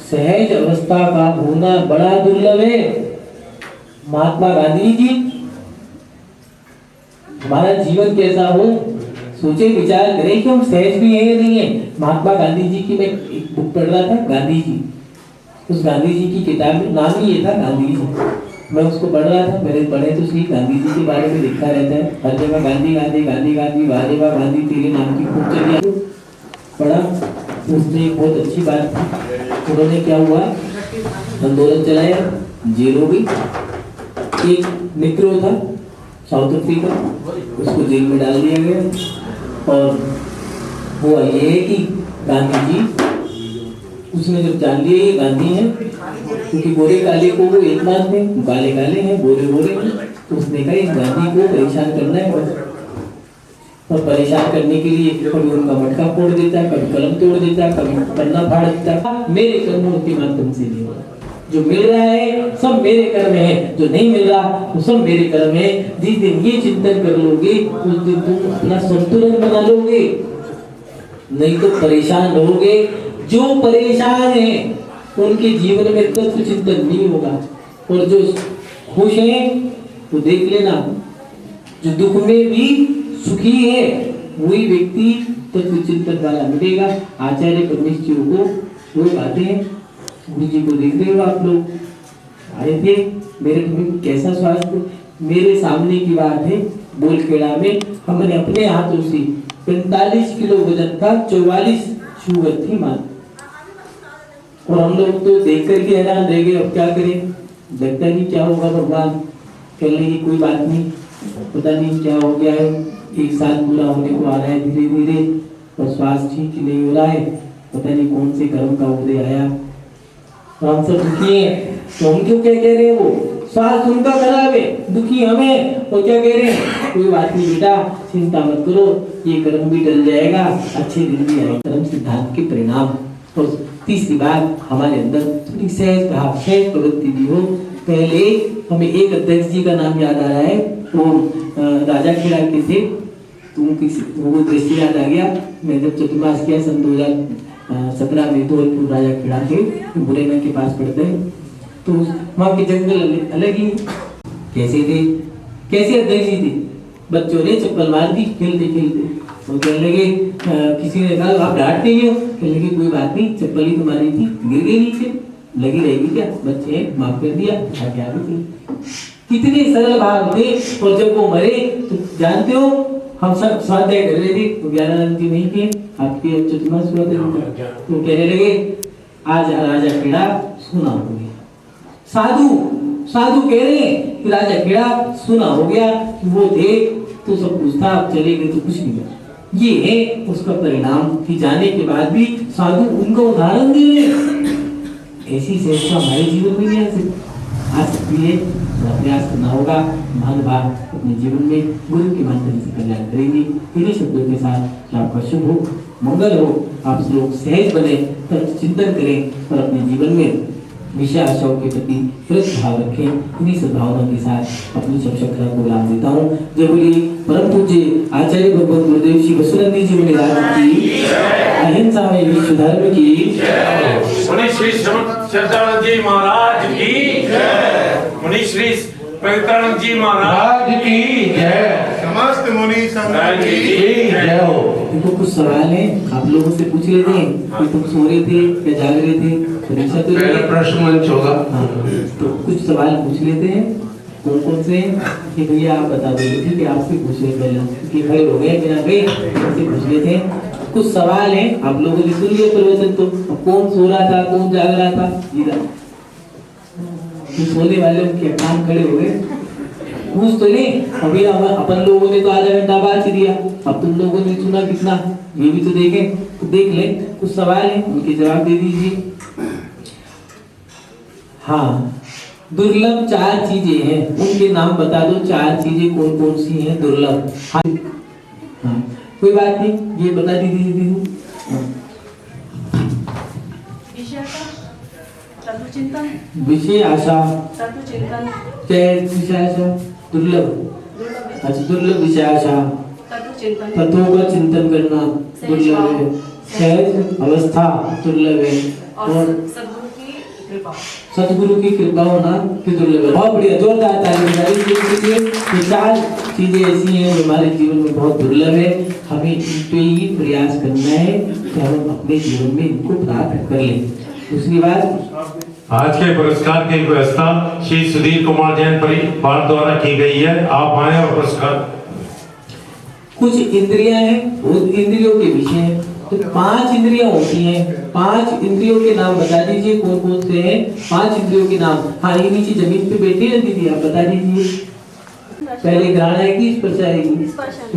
सहज अवस्था का होना बड़ा दुर्लभ है। महात्मा गांधी जी, हमारा जीवन कैसा हो सोचे विचार करें कि हम सहज भी हैं या नहीं है। महात्मा गांधी जी की मैं एक बुक पढ़ रहा था, गांधी जी, उस गांधी जी की किताब में नाम ही ये था गांधी जी। मैं उसको पढ़ रहा था, मेरे पढ़े तो सही, गांधी जी के बारे में लिखा रहता है हर जगह गांधी गांधी गांधी गांधी, वाह वाह गांधी तेरे नाम की खूब चली। पढ़ा उसने एक बहुत अच्छी बात थी। उन्होंने क्या हुआ, आंदोलन चलाया, जेल हो गई। एक निग्रो था साउथ अफ्रीका, उसको जेल में डाल दिया गया। और हुआ ये है कि गांधी जी, उसने जब जान लिया ये गांधी है, क्योंकि गोरे काले को वो एक मानते हैं, काले काले हैं गोरे गोरे हैं, तो उसने कहा इस गांधी को परेशान करना है बस। और परेशान करने के लिए कभी उनका मटका फोड़ देता है, कभी कलम तोड़ देता है, कभी पन्ना फाड़ देता है। मेरे कर्मों के माध्यम से नहीं हो रहा, जो मिल रहा है सब मेरे कर्म है, जो नहीं मिल रहा वो सब मेरे कर्म है। जिस दिन ये चिंतन कर लोगे उस दिन तुम अपना संतुलन बना लोगे, नहीं तो परेशान रहोगे। जो परेशान है उनके जीवन में तत्व चिंतन नहीं होगा, और जो खुश है तो देख लेना जो दुख में भी सुखी है वही व्यक्ति तत्व चिंतन वाला मिलेगा। आचार्य परमेश जी को लोग आते हैं, गुरु जी को देख रहे हो आप लोग, आए थे मेरे में कैसा स्वास्थ्य, मेरे सामने की बात है बोलखेड़ा में हमने अपने हाथों से 45 किलो वजन का 44 शुगर थी मां, और हम लोग तो देख करके हैरान रह गए। अब क्या करें, लगता नहीं क्या होगा, भगवान कहने लगी कोई बात नहीं, पता नहीं क्या हो गया है, एक साल पूरा होने को आ रहा है धीरे धीरे, और स्वास्थ्य ठीक नहीं हो रहा है, पता नहीं कौन से कर्म का उदय आया, तो हम सब दुखी हैं। तो हम क्यों क्या कह रहे हैं, वो स्वास्थ्य उनका खराब है, दुखी हमें, तो क्या कह रहे हैं, कोई बात नहीं बेटा चिंता मत करो, ये कर्म भी टल जाएगा, अच्छे दिन भी आएंगे। कर्म सिद्धांत के परिणाम। और तीसरी बात, हमारे अंदर थोड़ी सहज भाव सहज प्रवृत्ति भी हो। पहले हमें एक अध्यक्ष जी का नाम याद आ रहा है, वो राजा खेड़ा के थे, तो वो दृश्य याद आ गया। मैं जब चतुर्मास किया सन 2017 में, धौलपुर राजा खेड़ा के मुरैना के पास पड़ते हैं, तो वहाँ के जंगल अलग ही कैसे थे, कैसे अध्यक्ष जी थे। बच्चों ने चप्पल मार दी खेलते खेलते, वो कहने लगे किसी ने कहा आप डांटते ही हो, कहने लगे कोई बात नहीं चप्पल ही तुम्हारी थी, गिर गई नीचे, लगी रहेगी क्या, बच्चे माफ कर दिया, क्या थी। कितने सरल भाव थे। और जब वो मरे तो जानते हो हम सब स्वाध्याय कर रहे थे, तो ज्ञानानंद जी नहीं किए, आपके चतुर्मास हुआ था, तो कहने लगे आज राजा खेड़ा सुना हो गया। साधु साधु कह रहे हैं कि राजा खेड़ा सुना हो गया कि वो थे तो सब कुछ था, अब चले गए तो कुछ नहीं मिला। ये है उसका परिणाम कि जाने के बाद भी साधु उनका उदाहरण दे रहे हैं। ऐसी चेष्टा हमारे जीवन में नहीं आ सकती है। प्रयास करना होगा, महानुभाव अपने जीवन में गुरु के माध्यम से कल्याण करेंगे। इन्हीं शब्दों के साथ कि आपका शुभ हो, मंगल हो, आप लोग सहज बने, तब चिंतन करें और अपने जीवन में विषय आशाओं के प्रति कृत भाव रखें। इन्हीं सद्भावना के साथ अपनी सब शक्तियों को विराम देता हूँ। जय बोलिए परम पूज्य आचार्य भगवत गुरुदेव श्री बसुनंदी जी महाराज की, अहिंसा में विश्व धर्म की, मुनि श्री श्रद्धानंद जी महाराज की, मुनि श्री पवित्रानंद जी महाराज राज की जय। समस्त मुनि संघ की जय हो। देखो कुछ सवाल है, आप लोगों से पूछ लेते हैं कि तुम सो रहे थे या जाग रहे थे, परीक्षा तो पहले प्रश्न मंच होगा। हाँ, तो कुछ सवाल पूछ लेते हैं। कौन कौन से कि भैया आप बता दो, ठीक है आपसे पूछ ले पहले कि खड़े हो गए बिना गए, आपसे पूछ लेते हैं। कुछ सवाल है, आप लोगों ने सुन लिया प्रवचन, तो कौन सो रहा था, कौन जाग रहा था, जीरा तो सोने वाले उनके काम खड़े हो गए, पूछ तो नहीं। अभी अपन लोगों ने तो आधा घंटा बाद ही दिया, अब तुम लोगों ने सुना कितना, ये भी तो देखें, तो देख ले। कुछ सवाल है, उनके जवाब दे दीजिए। हाँ, दुर्लभ 4 चीजें हैं, उनके नाम बता दो। 4 चीजें कौन कौन सी हैं दुर्लभ? हाँ, हाँ कोई बात नहीं, ये बता दीजिए। विषय आशा, विषय आशा दुर्लभ। अच्छा, दुर्लभ विषय आशा, तत्वों का चिंतन करना दुर्लभ है। सहज अवस्था दुर्लभ है, और सतगुरु की कृपा होना भी दुर्लभ है। बहुत बढ़िया, जोरदार ताली बजाइए। ये 4 चीजें ऐसी हैं जो हमारे जीवन में बहुत दुर्लभ है। हमें इन पे ही प्रयास करना है कि हम अपने जीवन में इनको प्राप्त कर लें। दूसरी बात, आज के पुरस्कार की व्यवस्था श्री सुधीर कुमार जैन परिवार द्वारा की गई है। आप आए और पुरस्कार। कुछ इंद्रियां हैं, वो इंद्रियों के विषय हैं। तो 5 इंद्रियां होती हैं, 5 इंद्रियों के नाम बता दीजिए कौन कौन से हैं। 5 इंद्रियों के नाम। हाँ, ये नीचे जमीन पे बैठी है दीदी, आप बता दीजिए। पहले घ्राण आएगी, स्पर्श आएगी,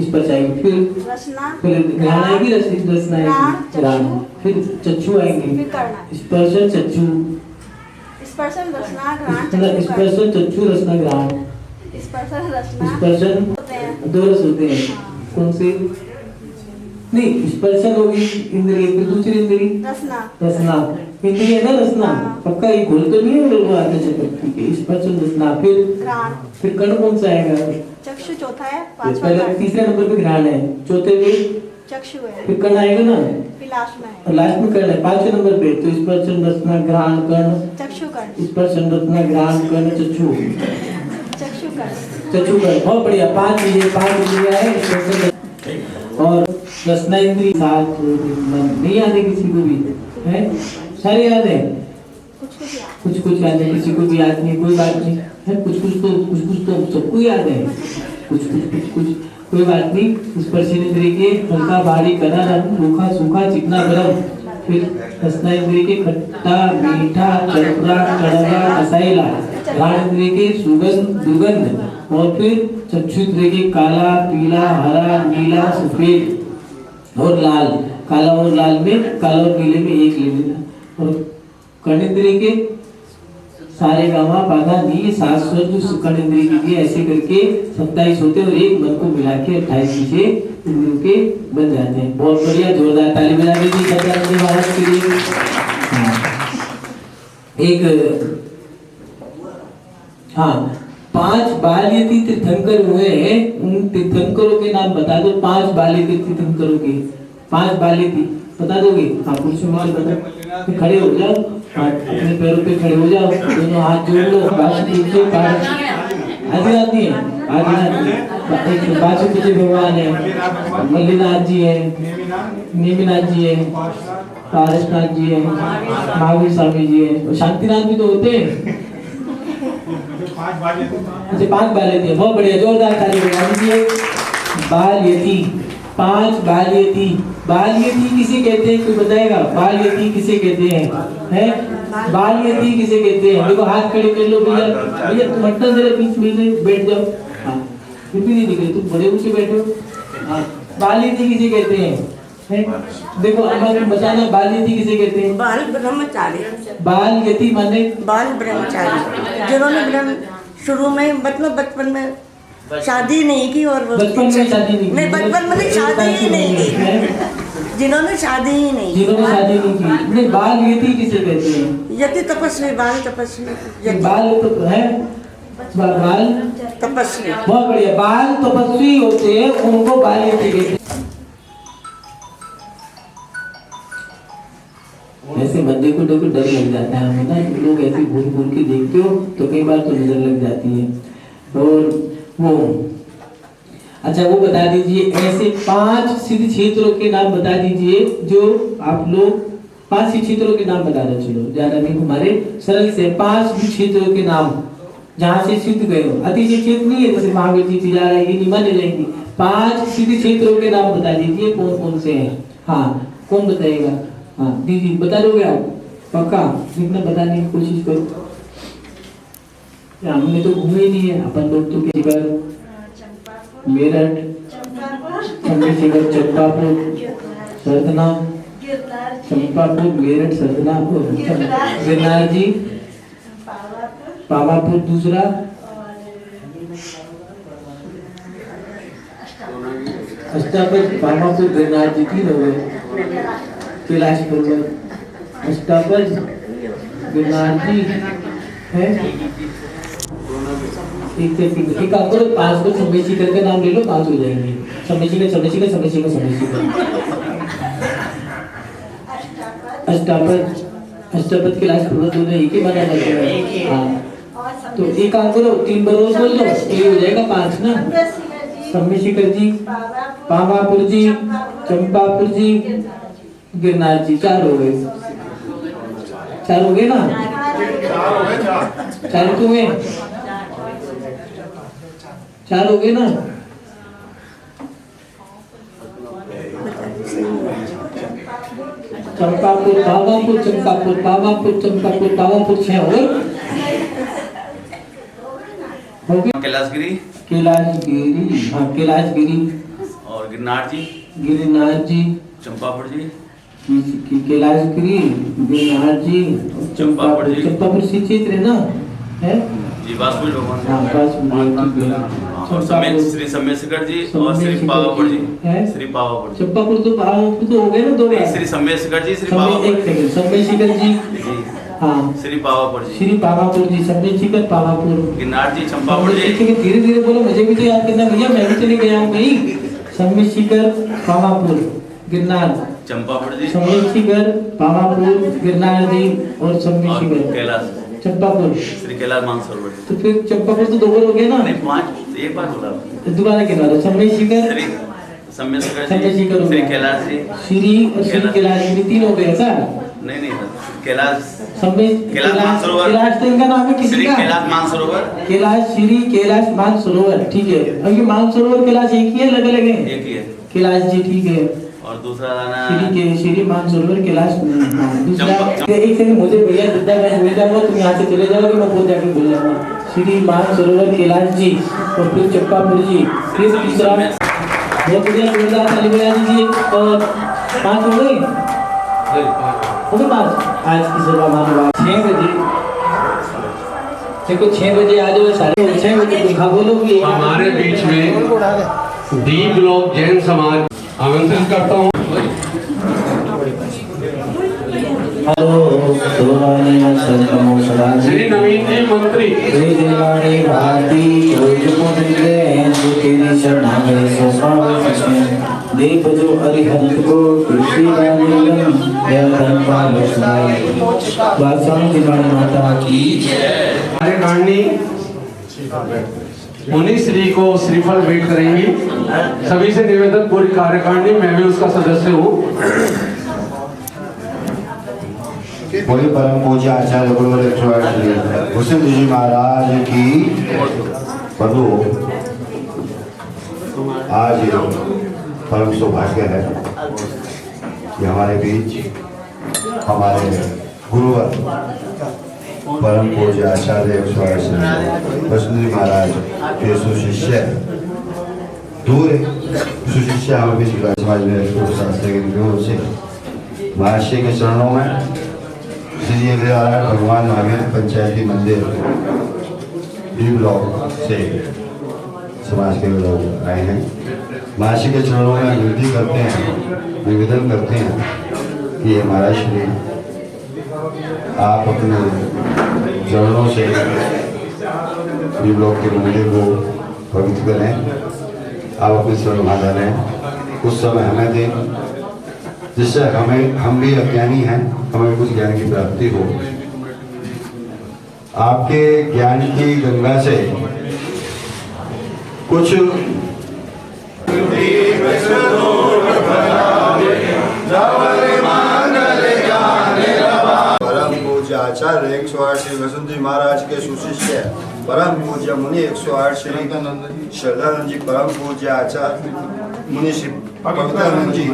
स्पर्श आएगी, फिर घ्राण आएगी, रसना आएगी, घ्राण, फिर चक्षु आएंगे, स्पर्श चक्षु, स्पर्शन चक्षु रसना घ्राण, स्पर्शन 2 रस होते हैं। कौन से? नहीं, स्पर्शन होगी इंद्रिय, फिर दूसरी इंद्रिय रसना इंद्रिय है ना, रसना पक्का, ये घोल तो नहीं है। स्पर्शन रसना, फिर कर्ण कौन सा आएगा? चक्षु चौथा है, पहले तीसरे नंबर पे घ्राण है, चौथे पे चक्षु है, फिर कर्ण आएगा ना, फिर लास्ट में कर्ण है। 5वें नंबर पे तो स्पर्शन रसना घ्राण कर्ण, चक्षु कर्ण, स्पर्शन रसना घ्राण कर्ण चक्षु, चक्षु कर्ण। बहुत बढ़िया, 5 चीजें, 5 इंद्रियां हैं। और रसना इंद्रिय 7 नहीं याद है किसी को भी है? सारे याद है, कुछ याद है, किसी को भी याद नहीं, कोई बात नहीं है। कुछ तो सबको याद है, कुछ कोई बात नहीं। स्पर्शन इंद्रिय के हल्का भारी कड़ा रंग, रूखा सूखा चिकना गरम। फिर रसना इंद्रिय के खट्टा मीठा चरपरा कड़वा कसाईला। घ्राण इंद्रिय के सुगंध दुर्गंध। और फिर चक्षु इंद्रिय के काला पीला हरा नीला सफेद और लाल। काला और लाल में, काला और नीले में एक ले लेना। और कर्ण इंद्रिय के सारे गामा पाधा नी 7 स्वर कर्ण इंद्रिय के ऐसे करके 27 होते हैं, और एक मन को मिला के 28 विषय इंद्रियों के बन जाते हैं। बहुत बढ़िया, जोरदार ताली बजा दीजिए सत्यानंद महाराज के लिए। एक हाँ, 5 बाल्यती तीर्थंकर हुए हैं, उन तीर्थंकरों के नाम बता दो। 5 बाल्यती तीर्थंकरों के, 5 बाल्यती बता दोगे? हाँ, पुरुष मान बता, खड़े हो जाओ, अपने पैरों पे खड़े हो जाओ, दोनों हाथ जोड़ लो, बाजू पीछे आदिनाथ नहीं है, आदिनाथ बाजू पीछे भगवान है, मल्लीनाथ जी है, नेमिनाथ जी है, पारसनाथ जी है, महावीर स्वामी जी है, शांतिनाथ भी तो होते हैं। अच्छा, 5 बाल्यती है, बहुत बढ़िया, जोरदार ताली बजा दीजिए। बाल्यती, 5 बाल्यती। बाल्यती किसे कहते हैं, कोई बताएगा? बाल्यती किसे कहते हैं? बाल्यती किसे कहते हैं? देखो हाथ खड़े कर लो भैया, तुम हटना जरा बीच में से बैठ जाओ। हाँ, फिर भी नहीं दिख रहे, तुम बड़े ऊंचे बैठे हो। हाँ, बाल नीति किसे कहते हैं? देखो अम्मा तुम बताना, बाल नीति किसे कहते हैं? बाल ब्रह्मचारी। बाल यति माने बाल ब्रह्मचारी, जिन्होंने ब्रह्म शुरू में मतलब बचपन में शादी नहीं की और बचपन में शादी नहीं, बचपन में शादी ही नहीं की, जिन्होंने शादी ही नहीं की। नहीं, बाल यति किसे कहते हैं? यति तपस्वी, बाल तपस्वी, बाल तो है, बाल तपस्वी। बहुत बढ़िया, बाल तपस्वी होते हैं उनको बाल यति कहते हैं। ऐसे बंदे को डर लग जाता है हमें ना, लोग ऐसे घूर घूर के देखते हो तो कई बार तो नजर लग जाती है। और वो अच्छा वो बता दीजिए, ऐसे 5 सिद्ध क्षेत्रों के नाम बता दीजिए जो आप लोग 5 सिद्ध क्षेत्रों के नाम बता दो। चलो ज्यादा नहीं, हमारे सरल से 5 सिद्ध क्षेत्रों के नाम जहाँ से सिद्ध गए हो। अति क्षेत्र नहीं है, जैसे महावीर जी की जा रही है, नहीं माने जाएंगी। 5 सिद्ध क्षेत्रों के नाम बता दीजिए कौन कौन से हैं। हाँ कौन बताएगा? हाँ दीदी बता दोगे आप? पक्का जितना बताने की कोशिश करो। हमने तो घूमे ही नहीं है अपन लोग तो, मेरठ, चंद्रशेखर, चंपापुर, सरदना, चंपापुर, मेरठ, सरदना, गिरनार जी, पावापुर दूसरा, अष्टापद, पावापुर, गिरनार जी 3 हो गए। कैलाश पर्वत, अष्टापद, गिरनार जी है। एक आप करो 5 को सम्मेशी करके नाम ले लो, 5 हो जाएंगे। सम्मेशी का अष्टापद कैलाश पर्वत दोनों एक ही माना जाता है। हाँ तो एक काम करो, 3 बार और बोल दो, ये हो जाएगा 5 ना। सम्मेशिकर जी, पावापुर जी, चंपापुर जी, गिरनार जी, 4 हो गए। 4 हो गए ना? 4 तो हुए, 4 हो गए ना? चंपापुर, पावापुर, चंपापुर, पावापुर, चंपापुर, पावापुर 6 हो गए। कैलाशगिरी, हाँ कैलाशगिरी और गिरनार जी, चंपापुर जी, कैलाशगिरी, गिरनार जी, चंपापुर से क्षेत्र है ना, है जी, बासुरी भगवान। हाँ और श्री सम्मेशकर जी और श्री पावापुर जी, श्री पावापुर। चंपापुर तो पावापुर तो हो गए ना 2 बार। श्री सम्मेशकर जी, श्री पावापुर। एक सेकंड, सम्मेशिकर जी, हाँ श्री पावापुर जी, श्री पावापुर जी, सम्मेशिकर पावापुर, गिरनार जी, चंपापुर जी। धीरे धीरे बोलो, मुझे भी तो याद करना भैया, मैं भी चले गया हूँ कहीं। सम्मेशिकर पावापुर, गिरनार, चंपापुर जी, सम्मेशिकर पावापुर, गिरनार जी और सम्मेशिकर कैलाश, चंपापुर, श्री कैलाश मानसरोवर। तो फिर चंपापुर तो 2 बार हो गए ना? नहीं 5, एक बार बोला। दोबारा गिना दो, सम्मेशिकर, श्री सम्मेशकर सम्मेशिकर जी, श्री कैलाश जी, श्री और श्री कैलाश जी 3 हो गए सर। नहीं कैलाश, कैलाश मानसरोवर, कैलाश तो इनका नाम है किसी श्री का? कैलाश मानसरोवर, कैलाश, श्री कैलाश मानसरोवर, ठीक है। अब ये मानसरोवर कैलाश एक ही है, अलग अलग है? एक ही है। कैलाश जी ठीक है। और दूसरा गाना श्री मानसरोवर कैलाश, दूसरा एक सेकंड, मुझे भैया जितना मैं भूल जाऊंगा तुम यहाँ से चले जाओगे, मैं खुद जाके भूल जाऊंगा। श्री मानसरोवर कैलाश जी और फिर चंपापुर जी, फिर तीसरा। बहुत बढ़िया, जोरदार ताली बजा दीजिए। और 5 हो गए, हो गए 5। आज की सभा मानो 6 बजे, देखो 6 बजे आ जाओ सारे, 6 बजे दिखा बोलोगे। हमारे बीच में डी ब्लॉक जैन समाज आमंत्रित करता हूँ। श्री नवीन जी मंत्री, देव जो अरिहंत को माता की कार्यकारिणी मुनिश्री को श्रीफल भेंट करेंगी। सभी से निवेदन, पूरी कार्यकारिणी, मैं भी उसका सदस्य हूँ। बोले परम पूज्य आचार्य गुरुवर हुसैन जी महाराज की प्रभु। आज परम सौभाग्य है कि हमारे बीच हमारे गुरुवर परम पूज्य आचार्य वैष्णव महाराज के सुशिष्य दूर है सुशिष्य हम भी समाज में शास्त्र के ओर से महर्षि के चरणों में श्री अग्रवाल भगवान महावीर पंचायती मंदिर बी ब्लॉक से समाज के लोग आए हैं। महर्षि के चरणों में विनती करते हैं, निवेदन करते हैं कि महाराज श्री आप अपने चरणों से बी ब्लॉक के मंदिर को पवित्र करें। आप अपने चरण डालें, उस समय हमें दें जिससे हम भी अज्ञानी हैं, हमें कुछ ज्ञान की प्राप्ति हो। आपके ज्ञान की गंगा से कुछ परम पूज्य आचार्य 108 श्री वसंत महाराज के सुशिष्य परम पूज्य मुनि 108 श्री श्रद्धानंद जी परम पूज्य आचार्य मुनि श्री भक्तानंद जी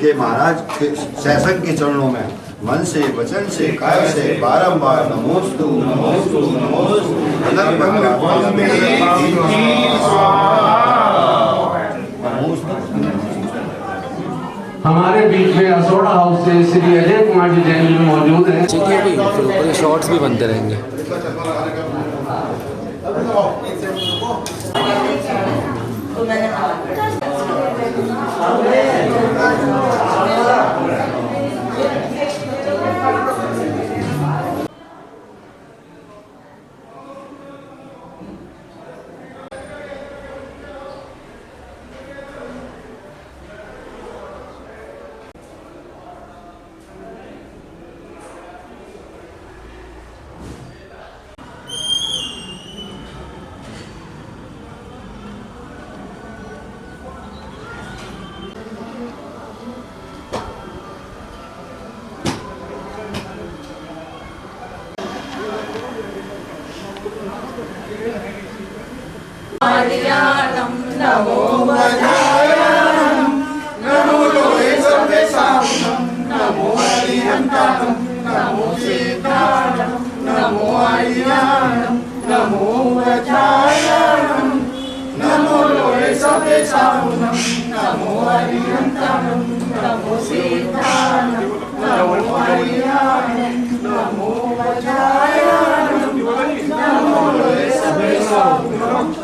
के महाराज के शासन के चरणों में मन से वचन से काय से बारंबार नमोस्तु नमोस्तु नमोस्तु हमारे बीच में असोड़ा हाउस से श्री अजय कुमार जी जैन जी मौजूद हैं। चलिए भी फिर ऊपर शॉर्ट्स भी बनते रहेंगे। नमो वधायानम नमो लोहे सर्वेशानम नमो हरिहंतानम नमो सीतानम नमो हरियानम नमो वधायानम नमो लोहे सर्वेशानम नमो हरिहंतानम नमो सीतानम नमो हरियानम नमो वधायानम नमो लोहे सर्वेशानम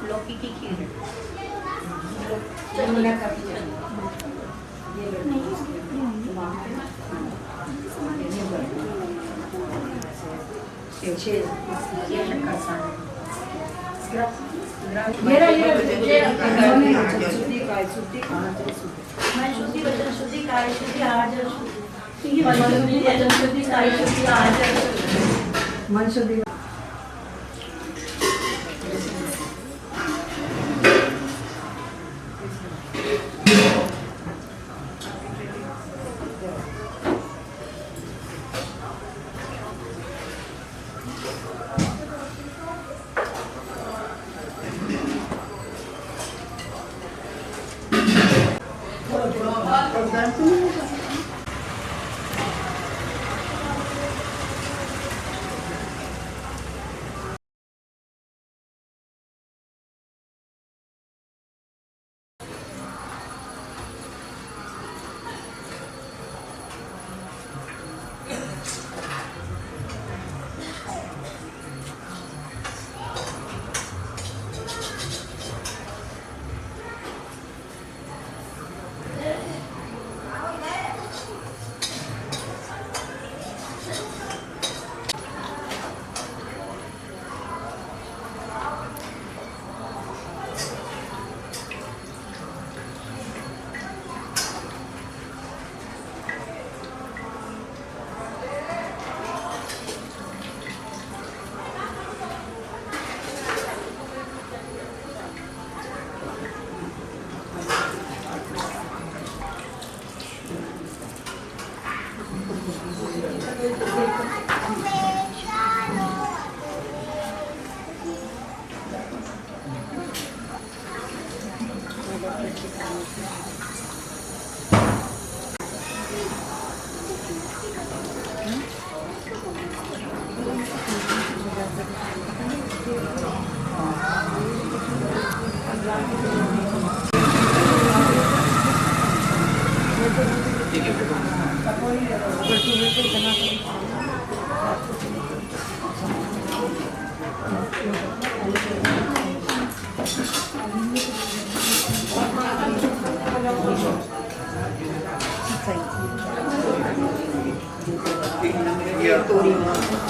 लौकी की खीर पूरी